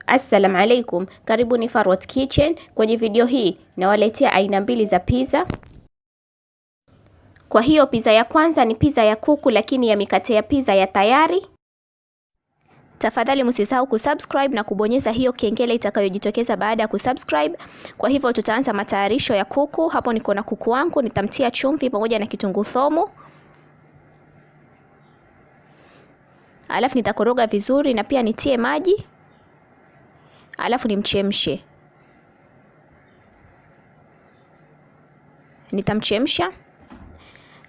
Assalamu alaikum, karibuni Farwat Kitchen. Kwenye video hii nawaletea aina mbili za pizza. Kwa hiyo pizza ya kwanza ni pizza ya kuku, lakini ya mikate ya pizza ya tayari. Tafadhali msisahau kusubscribe na kubonyeza hiyo kengele itakayojitokeza baada ya kusubscribe. Kwa hivyo tutaanza matayarisho ya kuku. Hapo niko na kuku wangu, nitamtia chumvi pamoja na kitunguu thomu. Alafu nitakoroga vizuri na pia nitie maji. Alafu nimchemshe. Nitamchemsha.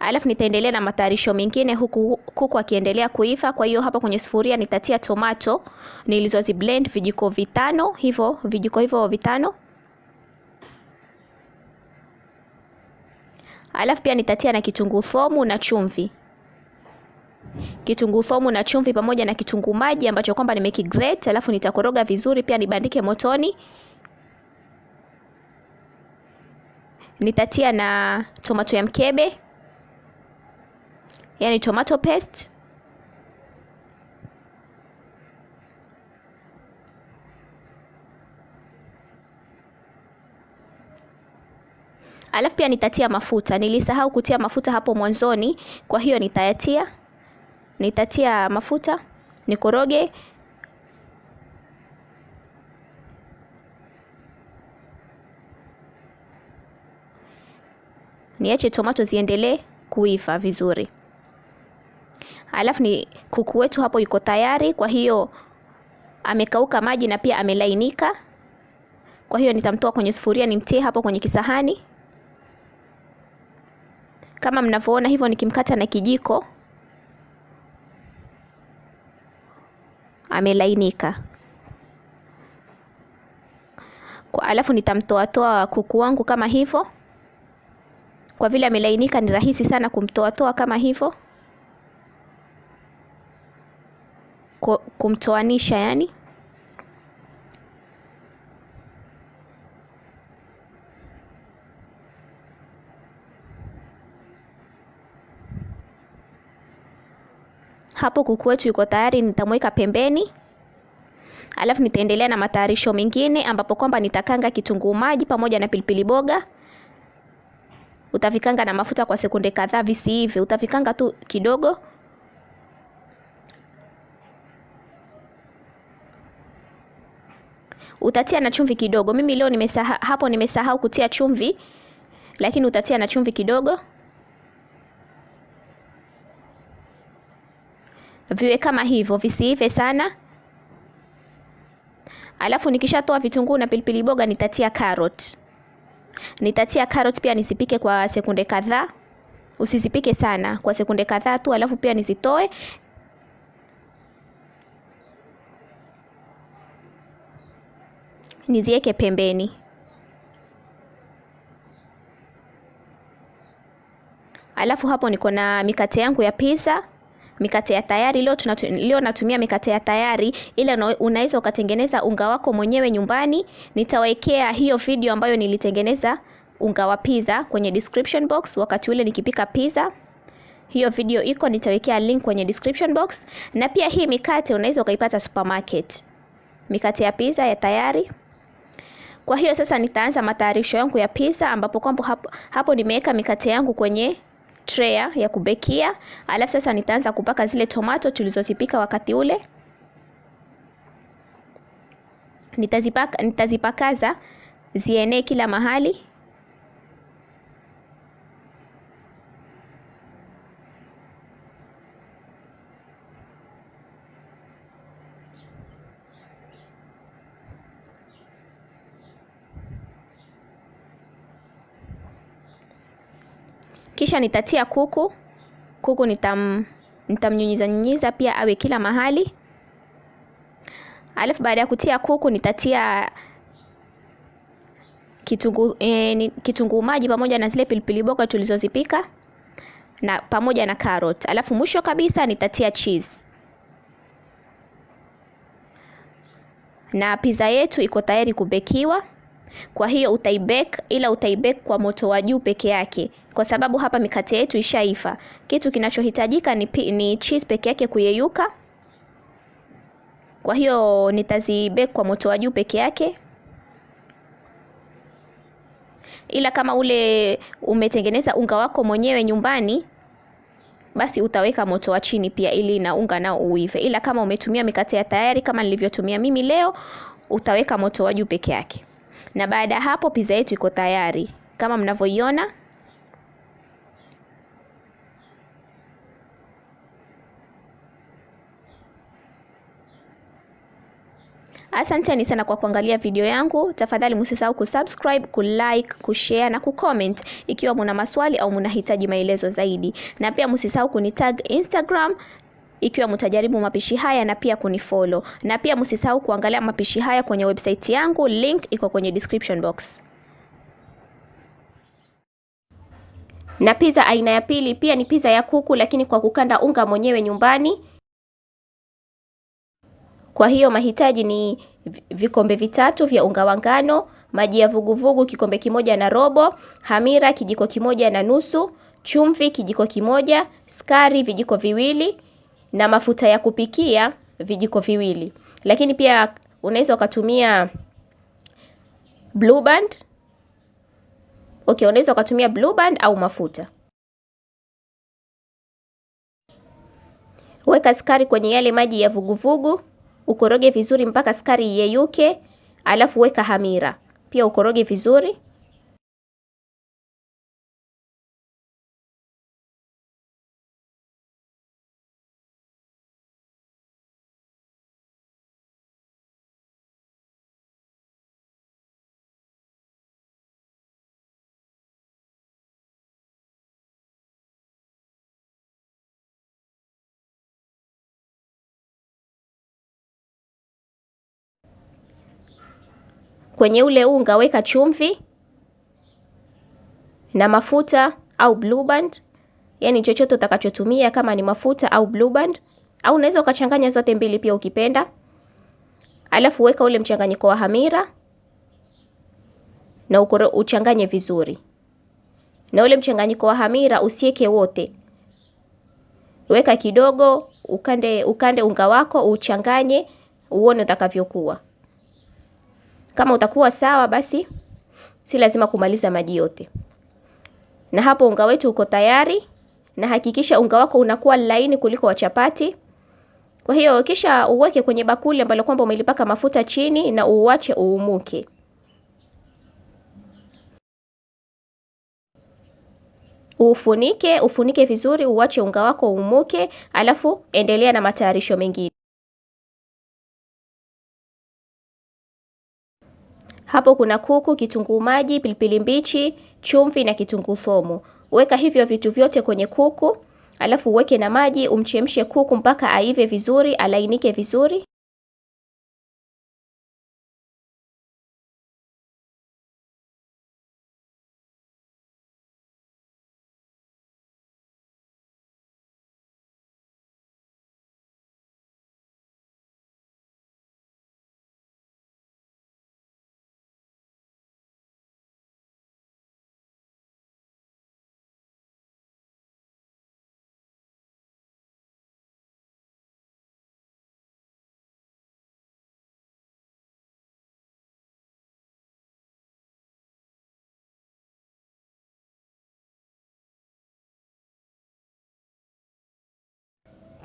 Alafu nitaendelea na matayarisho mengine huku kuku akiendelea kuiva. Kwa hiyo hapa kwenye sufuria nitatia tomato nilizozi blend vijiko vitano, vijiko hivyo vitano. Alafu pia nitatia na kitunguu thomu na chumvi. Kitunguu thomu na chumvi pamoja na kitunguu maji ambacho kwamba nimekigrate. Alafu nitakoroga vizuri, pia nibandike motoni. Nitatia na tomato ya mkebe, yani tomato paste. Alafu pia nitatia mafuta. Nilisahau kutia mafuta hapo mwanzoni, kwa hiyo nitatia mafuta, nikoroge. Niache tomato ziendelee kuiva vizuri. Alafu ni kuku wetu hapo yuko tayari, kwa hiyo amekauka maji na pia amelainika. Kwa hiyo nitamtoa kwenye sufuria, nimtie hapo kwenye kisahani. Kama mnavyoona hivyo, nikimkata na kijiko amelainika. Alafu nitamtoa kuku wangu kama hivyo. Kwa vile amelainika ni rahisi sana kumtoa kama hivyo, kumtoanisha yani. Hapo kuku wetu yuko tayari, nitamweka pembeni. Alafu nitaendelea na matayarisho mengine ambapo kwamba nitakanga kitunguu maji pamoja na pilipili boga. Utavikanga na mafuta kwa sekunde kadhaa visiive, utavikanga tu kidogo. Utatia na chumvi kidogo. Mimi leo nimesahau kutia chumvi, lakini utatia na chumvi kidogo. Viwe kama hivyo, visiive sana. Alafu nikishatoa vitunguu na pilipili boga nitatia carrot. Nitatia carrot pia nisipike kwa sekunde kadhaa. Usizipike sana, kwa sekunde kadhaa tu, alafu pia nizitoe. Niziweke pembeni. Alafu hapo niko na mikate yangu ya pizza. Mikate ya tayari leo natumia mikate ya tayari, ila unaweza ukatengeneza unga wako mwenyewe nyumbani. Nitawekea hiyo video ambayo nilitengeneza unga wa pizza kwenye description box wakati ule nikipika pizza. Hiyo video iko, nitawekea link kwenye description box. Na pia hii mikate unaweza ukaipata supermarket. Mikate ya pizza ya tayari. Kwa hiyo sasa nitaanza matayarisho yangu ya pizza, ambapo kwamba hapo nimeweka mikate yangu kwenye tray ya kubekia. Alafu sasa nitaanza kupaka zile tomato tulizozipika wakati ule. Nitazipakaza zienee kila mahali. Kisha nitatia kuku. Nitamnyunyiza pia awe kila mahali. Alafu baada ya kutia kuku nitatia kitunguu maji pamoja na zile pilipili boga tulizozipika na pamoja na carrot. Alafu mwisho kabisa nitatia cheese. Na pizza yetu iko tayari kubekiwa. Kwa hiyo utaibake kwa moto wa juu peke yake, kwa sababu hapa mikate yetu ishaiva. Kitu kinachohitajika ni cheese peke yake kuyeyuka. Kwa hiyo nitazibake kwa moto wa juu peke yake. Ila kama ule umetengeneza unga wako mwenyewe nyumbani, basi utaweka moto wa chini pia ili na unga nao uive. Ila kama umetumia mikate ya tayari kama nilivyotumia mimi leo, utaweka moto wa juu peke yake. Na baada ya hapo pizza yetu iko tayari kama mnavyoiona. Asanteni sana kwa kuangalia video yangu. Tafadhali msisahau kusubscribe, kulike, kushare na kucomment ikiwa mna maswali au mnahitaji maelezo zaidi. Na pia msisahau kunitag Instagram ikiwa mtajaribu mapishi haya, na pia kunifollow. Na pia msisahau kuangalia mapishi haya kwenye website yangu, link iko kwenye description box. Na pizza aina ya pili pia ni pizza ya kuku, lakini kwa kukanda unga mwenyewe nyumbani. Kwa hiyo mahitaji ni vikombe vitatu vya unga wa ngano, maji ya vuguvugu kikombe kimoja na robo, hamira kijiko kimoja na nusu, chumvi kijiko kimoja, sukari vijiko viwili na mafuta ya kupikia vijiko viwili. Lakini pia unaweza ukatumia blue band. Unaweza ukatumia blue band au mafuta. Weka sukari kwenye yale maji ya vuguvugu. Ukoroge vizuri mpaka sukari iyeyuke, alafu weka hamira. Pia ukoroge vizuri. Kwenye ule unga weka chumvi na mafuta au blue band, yani chochote utakachotumia kama ni mafuta au blue band, au unaweza ukachanganya zote mbili pia ukipenda. Alafu weka ule mchanganyiko wa hamira na uchanganye vizuri. Na ule mchanganyiko wa hamira usieke wote. Weka kidogo, ukande unga wako, uchanganye, uone utakavyokuwa. Kama utakuwa sawa basi si lazima kumaliza maji yote. Na hapo unga wetu uko tayari, na hakikisha unga wako unakuwa laini kuliko wa chapati. Kwa hiyo kisha uweke kwenye bakuli ambalo kwamba umelipaka mafuta chini na uache uumuke. Ufunike vizuri, uache unga wako uumuke, alafu endelea na matayarisho mengine. Hapo kuna kuku, kitunguu maji, pilipili mbichi, chumvi na kitunguu thomu. Weka hivyo vitu vyote kwenye kuku, alafu uweke na maji, umchemshe kuku mpaka aive vizuri, alainike vizuri.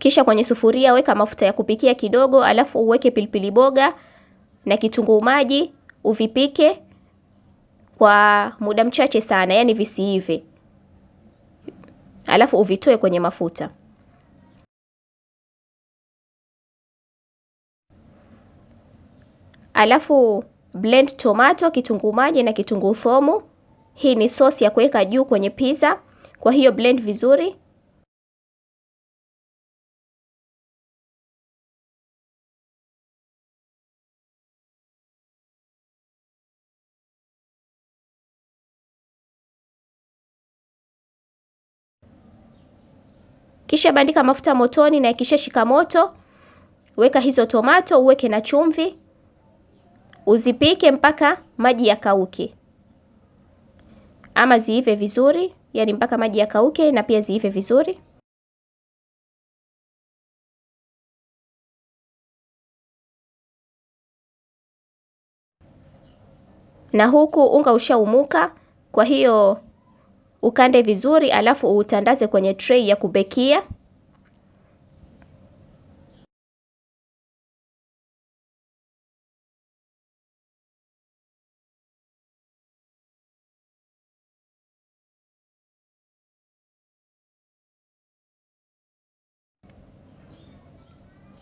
Kisha kwenye sufuria weka mafuta ya kupikia kidogo, alafu uweke pilipili boga na kitunguu maji, uvipike kwa muda mchache sana, yani visiive. Alafu uvitoe kwenye mafuta. Alafu blend tomato, kitunguu maji na kitunguu thomu. Hii ni sauce ya kuweka juu kwenye pizza. Kwa hiyo blend vizuri. Kisha bandika mafuta motoni, na kisha shika moto, weka hizo tomato, uweke na chumvi. Uzipike mpaka maji yakauke. Ama ziive vizuri, yani mpaka maji yakauke na pia ziive vizuri. na huku unga ushaumuka. Kwa hiyo ukande vizuri, alafu utandaze kwenye tray ya kubekia.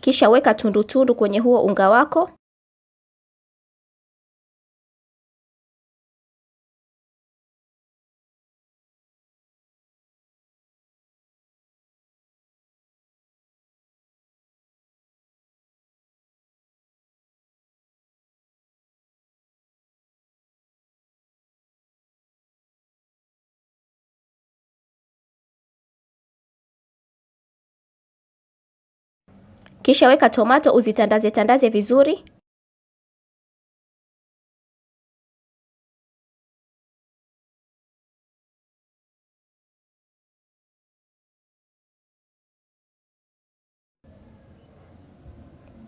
Kisha weka tundu kwenye huo unga wako. Kisha weka tomato uzitandaze vizuri.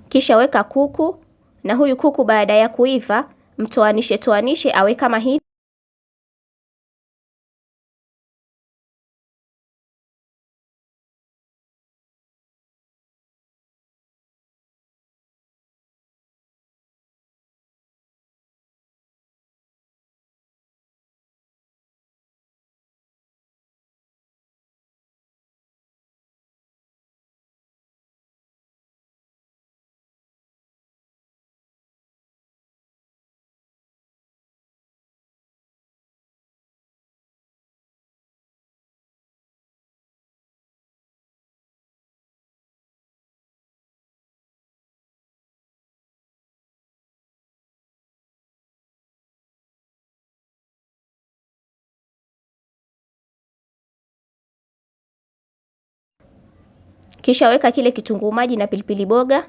Kisha weka kuku, na huyu kuku baada ya kuiva toanishe awe kama hivi. Kisha weka kile kitunguu maji na pilipili boga.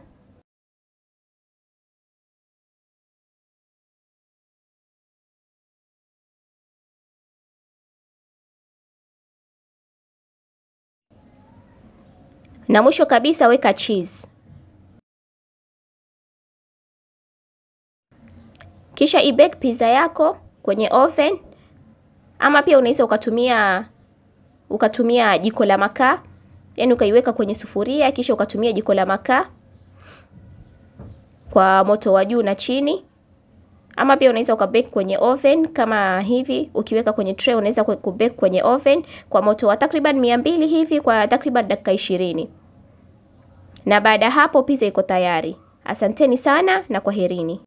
Na mwisho kabisa weka cheese. Kisha ibake pizza yako kwenye oven, ama pia unaweza ukatumia jiko la makaa, yaani ukaiweka kwenye sufuria kisha ukatumia jiko la makaa kwa moto wa juu na chini. Ama pia unaweza ukabake kwenye oven kama hivi, ukiweka kwenye tray unaweza kubake kwenye oven kwa moto wa takriban 200 hivi kwa takriban dakika 20. Na baada hapo pizza iko tayari. Asanteni sana na kwaherini.